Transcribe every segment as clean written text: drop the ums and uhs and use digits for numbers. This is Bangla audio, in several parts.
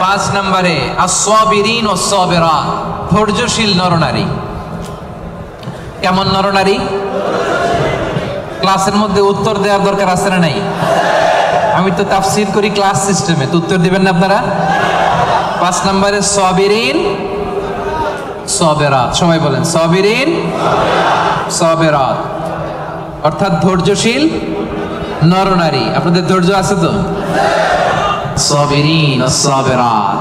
5 নম্বরে আস-সাবিরিন ওয়াস-সাবিরাত, ধৈর্যশীল নরনারী। কেমন নরনারী? ক্লাসের মধ্যে উত্তর দেওয়ার দরকার আছে না নাই? আমি তো তাফসীর করি ক্লাস সিস্টেমে, তো উত্তর দিবেন না আপনারা? 5 নম্বরে সাবিরিন সাবিরাত, সবাই বলেন সাবিরিন সাবিরাত, অর্থাৎ ধৈর্যশীল নরনারী। আপনাদের ধৈর্য আছে তো? সাবিরিন সাবিরাত।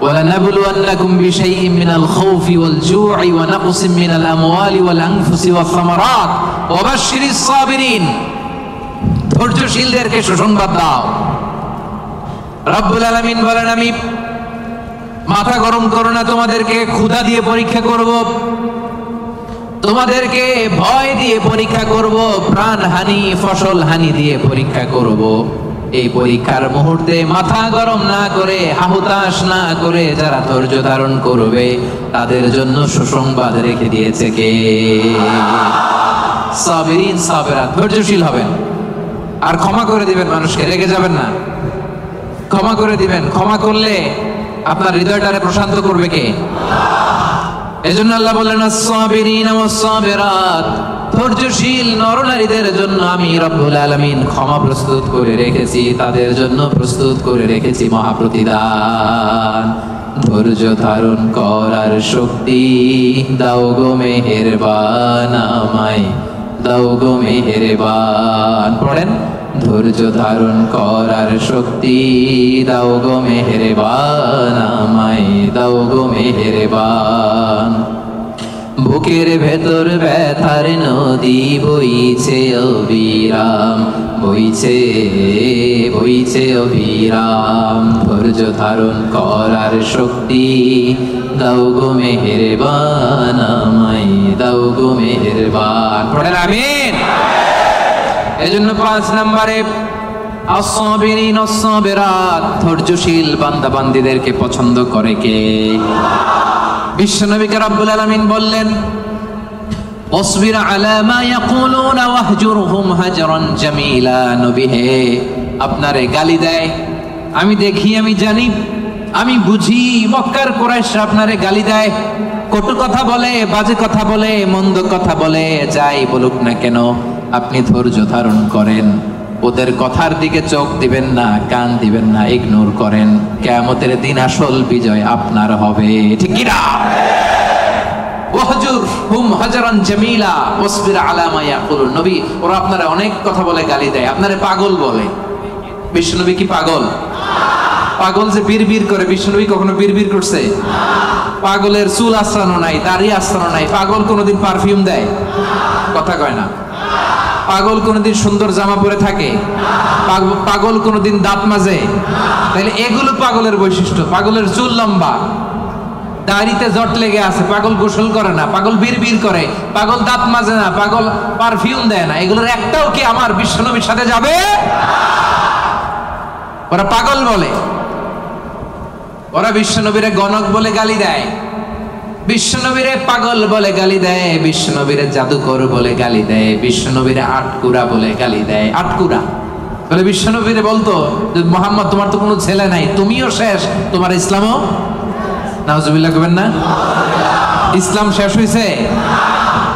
وَلَنَبْلُوَنَّكُمْ بِشَيْءٍ مِّنَ الْخَوْفِ وَالْجُوعِ وَنَقْصٍ مِّنَ الْأَمْوَالِ وَالْأَنفُسِ وَالثَّمَرَاتِ وَبَشِّرِ الصَّابِرِينَ। ধৈর্যশীলদেরকে সুসংবাদ দাও। রব্বুল আলামিন বলেন, আমি মাথা গরম করো না, তোমাদেরকে ক্ষুধা দিয়ে পরীক্ষা করব, তোমাদেরকে ভয় দিয়ে পরীক্ষা করব, প্রাণ হানি ফসল হানি দিয়ে পরীক্ষা করব। এই পরীক্ষার মুহূর্তে মাথা গরম না করে, হাহুতাশ না করে যারা ধৈর্য ধারণ করবে তাদের জন্য সুসংবাদ রেখে দিয়েছে কে? সাবিরিন সাবিরাত, ধৈর্যশীল হবেন আর ক্ষমা করে দিবেন মানুষকে, রেগে যাবেন না, ক্ষমা করে দিবেন। ক্ষমা করলে আপনার হৃদয়টারে প্রশান্ত করবে কে? এজন্য আল্লাহ বললেন আস-সাবিরিন ওয়াস-সাবিরাত, ধৈর্যশীল নরনারীদের জন্য আমি রব্বুল আলামিন ক্ষমা প্রস্তুত করে রেখেছি, তাদের জন্য প্রস্তুত করে রেখেছি মহাপ্রতিদান। ধৈর্য ধারণ করার শক্তি দাও গো মেহেরবান, আমায় দাও গো মেহেরবান। পড়েন, ধৈর্য ধারণ করার শক্তি দাও গো মেহেরবান, আমায় দাও গো মেহেরবান। বুকের ভেতর ব্যথার নদী বইছে অবিরাম, বইছে বইছে অবিরাম। ধৈর্য ধারণ করার শক্তি দাও গো মেহেরবান, আমায় দাও গো মেহেরবান। পড়েন আমিন। এজন্য 5 নম্বরে আস-সাবিরিন ওয়াস-সাবিরাত, ধৈর্যশীল বান্দা বান্দীদেরকে পছন্দ করে কে? বিশ্বনবীকে রব্বুল আলামিন বললেন, ওয়াসবির আলা মা ইয়াকুলুনা ওয়াহজুরহুম হাজরান জামিলা। নবী হে, আপনারে গালি দেয়, আমি দেখি, আমি জানি, আমি বুঝি, মক্কার কুরাইশরা আপনারে গালি দেয়, কটু কথা বলে, বাজে কথা বলে, মন্দ কথা বলে, যাই বলুক না কেন আপনি ধৈর্য ধারণ করেন, ওদের কথার দিকে চোখ দিবেন না, কান দিবেন না, ইগনোর করেন। কিয়ামতের দিন আসল বিজয় আপনার হবে, ঠিক কি না? ওয়াহজুরহুম হাজরান জামিলা ওয়াসবির আলা মা ইয়াকুলুন। নবী, ওরা আপনারা অনেক কথা বলে গালি দেয়, আপনারে পাগল বলে। বিশ্বনবী কি পাগল? পাগল যে বিড়বিড় করে, বিশ্বনবী কখনো বিড়বিড় করছে? পাগলের চুল আশ্রানো নাই, দাড়ি আশ্রানো নাই। পাগল কোনোদিন পারফিউম দেয়? কথা কয় না। পাগল কোনোদিন সুন্দর জামা পরে থাকে? পাগল কোনোদিন দাঁত মাজে? তাহলে এগুলো পাগলের বৈশিষ্ট্য। পাগলের চুল লম্বা, দাড়িতে জট লেগে আছে, পাগল গোসল করে না, পাগল বিড়বিড় করে, পাগল দাঁত মাজে না, পাগল পারফিউম দেয় না, এগুলোর একটাও কি আমার বিশ্বনবীর সাথে যাবে? ওরা পাগল বলে, ওরা বিশ্বনবীরে গণক বলে গালি দেয়, বিশ্বনবীরে পাগল বলে গালি দেয়, বিশ্বনবীরে জাদুকর বলে গালি দেয়, বিশ্বনবীরে আটকুরা বলে গালি দেয়। আটকুরা বলে বিশ্বনবীরে বলতো, মুহাম্মদ তোমার তো কোনো ছেলে নাই, তুমিও শেষ, তোমার ইসলামও। নাউজুবিল্লাহ কবেন না? ইসলাম শেষ হয়েছে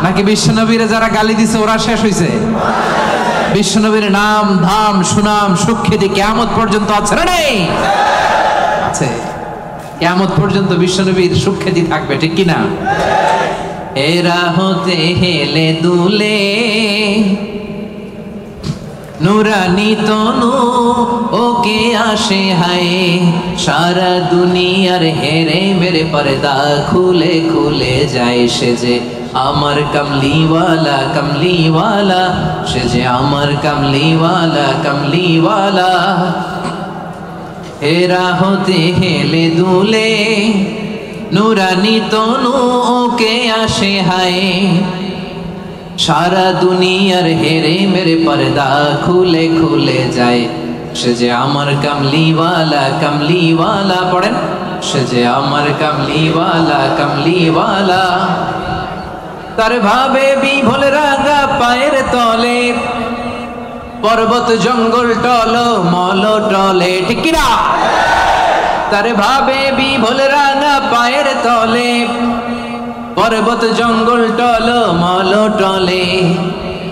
নাকি বিশ্বনবীরে যারা গালি দিছে ওরা শেষ হয়েছে? বিশ্বনবীর নাম ধাম সুনাম সুখ্যাতি কিয়ামত পর্যন্ত আছে না? নেই? আছে। কিয়ামত পর্যন্ত বিশ্বনবীর সুখ্যাতি থাকবে, ঠিক কি না? এরা হতে হেলে দুলে নুরানি তনু ওকে আসে হায়, সারা দুনিয়ার হেরে মেরে পর্দা খুলে খুলে যায় সে যে আমার কামলিওয়ালা কামলিওয়ালা, সে যে আমার কামলিওয়ালা কামলিওয়ালা। এরা হতে হেলে দুলে নুরানি তনু ওকে আসে হায়, সারা দুনিয়ার হেরে মেরে পর্দা খুলে খুলে যায় সে যে আমার কামলিওয়ালা কামলিওয়ালা। পড়েন, সে যে আমার কামলিওয়ালা কামলিওয়ালা। তার ভাবে বিভোল রাগা পায়ের তলে, পর্বত জঙ্গল টল মল টলে, ঠিক না? তারে ভাবে বিভোল রাঙা পায়ের তলে, পর্বত জঙ্গল টল মল টলে,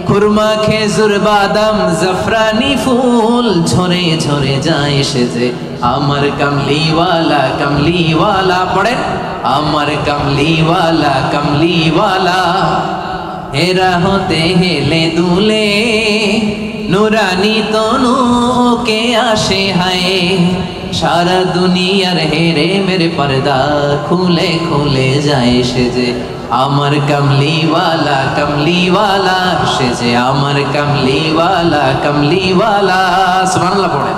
খুরমা খেজুর বাদাম জাফরানি ফুল ঝরে ঝরে যায় সেজে। আমার কামলিওয়ালা কামলিওয়ালা, পড়েন আমার কামলিওয়ালা কামলিওয়ালা, হেরা হতে হেলে দুলে, নুরানি তনু কে আসে হায়, সারা দুনিয়ার হেরে মেরে পর্দা খুলে খুলে যায় সেজে। আমার কামলিওয়ালা কামলিওয়ালা সেজে, আমার কামলিওয়ালা কামলিওয়ালা। সুবহানাল্লাহ পড়েন।